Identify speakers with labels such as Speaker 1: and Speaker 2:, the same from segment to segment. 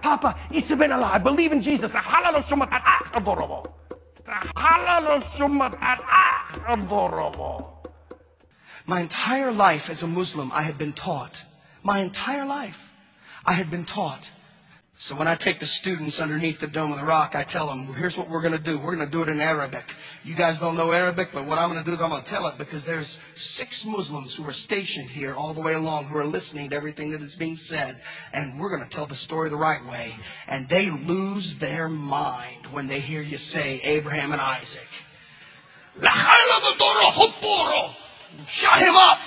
Speaker 1: Papa, Isabella, I believe in Jesus. My entire life as a Muslim, I had been taught. My entire life, I had been taught. So when I take the students underneath the Dome of the Rock, I tell them, here's what we're going to do. We're going to do it in Arabic. You guys don't know Arabic, but what I'm going to do is I'm going to tell it, because there's 6 Muslims who are stationed here all the way along who are listening to everything that is being said. And we're going to tell the story the right way. And they lose their mind when they hear you say Abraham and Isaac. Shut him up!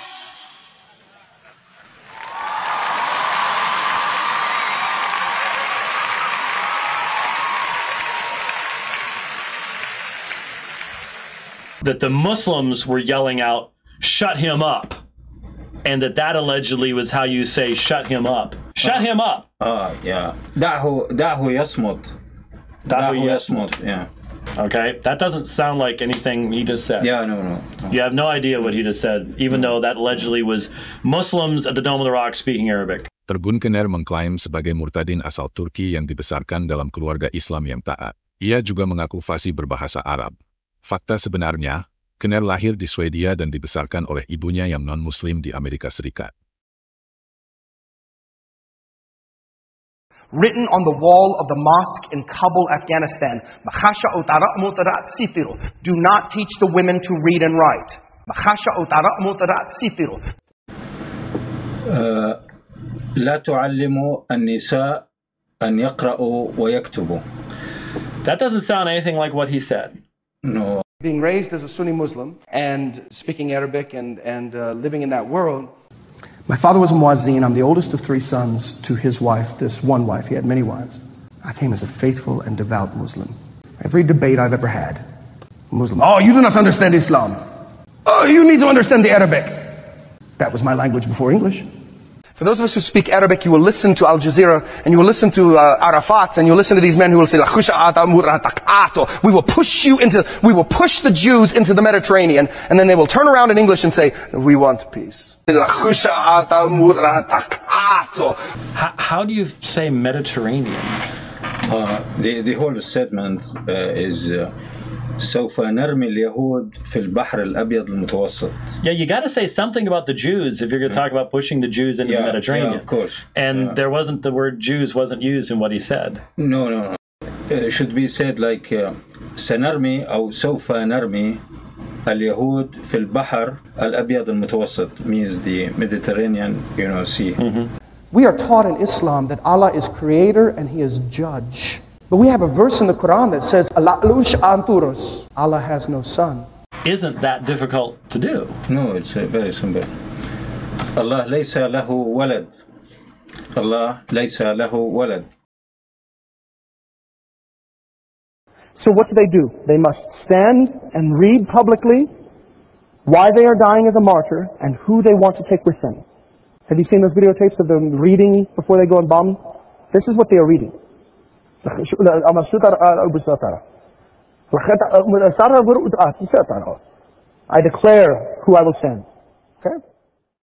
Speaker 2: That the Muslims were yelling out, shut him up. And that allegedly was how you say, shut him up. Shut him up.
Speaker 3: Yeah. دعه يصمت. Yeah.
Speaker 2: Okay, that doesn't sound like anything he just said.
Speaker 3: Yeah, no.
Speaker 2: You have no idea what he just said, even though that allegedly was Muslims at the Dome of the Rock speaking Arabic.
Speaker 4: Tribun Kenner mengklaim sebagai murtadin asal Turki yang dibesarkan dalam keluarga Islam yang taat. Ia juga mengaku fasih berbahasa Arab. Fakta sebenarnya, Kenner lahir di Swedia dan dibesarkan oleh ibunya yang non-Muslim di Amerika Serikat.
Speaker 1: Written on the wall of the mosque in Kabul, Afghanistan. Do not teach the women to read and write.
Speaker 3: لا تعلموا النساء أن يقرأوا ويكتبوا.
Speaker 2: That doesn't sound anything like what he said.
Speaker 3: No.
Speaker 1: Being raised as a Sunni Muslim and speaking Arabic and living in that world. My father was a muazzin. I'm the oldest of 3 sons to his wife, this one wife. He had many wives. I came as a faithful and devout Muslim. Every debate I've ever had, Muslim, oh, you do not understand Islam. Oh, you need to understand the Arabic. That was my language before English. For those of us who speak Arabic, you will listen to Al Jazeera, and you will listen to Arafat, and you will listen to these men who will say, we will push the Jews into the Mediterranean, and then they will turn around in English and say, we want peace.
Speaker 2: How do you say Mediterranean?
Speaker 3: The whole statement is سوف نرمي اليهود في البحر الأبيض المتوسط.
Speaker 2: Yeah, you got to say something about the Jews if you're going to talk about pushing the Jews into the Mediterranean.
Speaker 3: Yeah, of course.
Speaker 2: And there wasn't, the word Jews wasn't used in what he said.
Speaker 3: No. It should be said like سنرمي أو سوف نرمي اليهود في البحر الأبيض المتوسط, means the Mediterranean, sea.
Speaker 1: We are taught in Islam that Allah is creator and He is judge. But we have a verse in the Quran that says, Allah has no son.
Speaker 2: Isn't that difficult to do?
Speaker 3: No, it's very simple. Allah laysa lahu walad. Allah laysa lahu walad.
Speaker 1: So what do? They must stand and read publicly why they are dying as a martyr and who they want to take with them. Have you seen those videotapes of them reading before they go and bomb? This is what they are reading. I declare who I will send. Okay?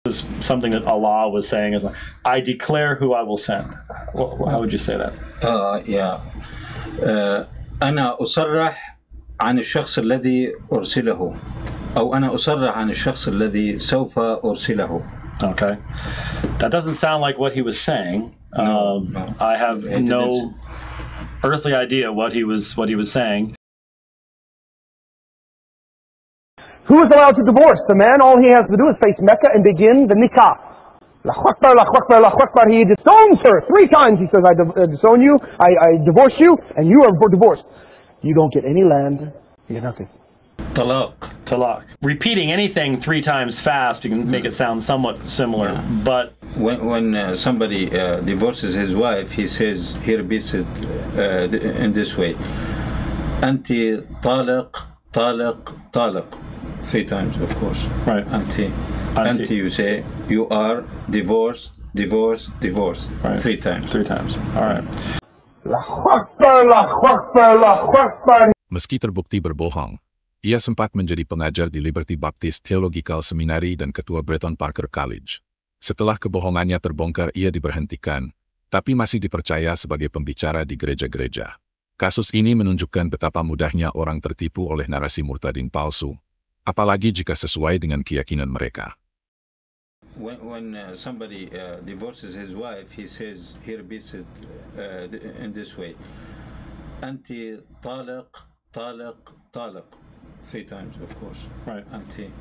Speaker 2: This is something that Allah was saying is, I declare who I will send. How would you say that?
Speaker 3: أنا أصرح عن الشخص الذي أرسله أو أنا أصرح عن الشخص الذي سوف أرسله.
Speaker 2: Okay. That doesn't sound like what he was saying.
Speaker 3: No.
Speaker 2: I have no earthly idea what he was saying.
Speaker 1: Who is allowed to divorce? The man, all he has to do is face Mecca and begin the nikah. Allahu Akbar, Allahu Akbar, Allahu Akbar. He disowns her 3 times. He says, I disown you, I divorce you, and you are divorced. You don't get any land, you get nothing.
Speaker 3: Talaq.
Speaker 2: Repeating anything 3 times fast, you can make it sound somewhat similar, but...
Speaker 3: When somebody divorces his wife, he repeats it in this way. Anti talaq, talaq, talaq. 3 times, of course.
Speaker 2: Right.
Speaker 3: Anti, you say, you are divorced, divorced, divorced.
Speaker 2: Right.
Speaker 3: 3 times.
Speaker 2: 3 times. All right.
Speaker 4: Meski terbukti berbohong, ia sempat menjadi pengajar di Liberty Baptist Theological Seminary dan ketua Breton Parker College. Setelah kebohongannya terbongkar, ia diberhentikan, tapi masih dipercaya sebagai pembicara di gereja-gereja. Kasus ini menunjukkan betapa mudahnya orang tertipu oleh narasi murtadin palsu, apalagi jika sesuai dengan keyakinan mereka.
Speaker 3: When somebody divorces his wife, he repeats it in this way: "Anti talaq, talaq, talaq," 3 times, of course.
Speaker 2: Right.
Speaker 3: Anti.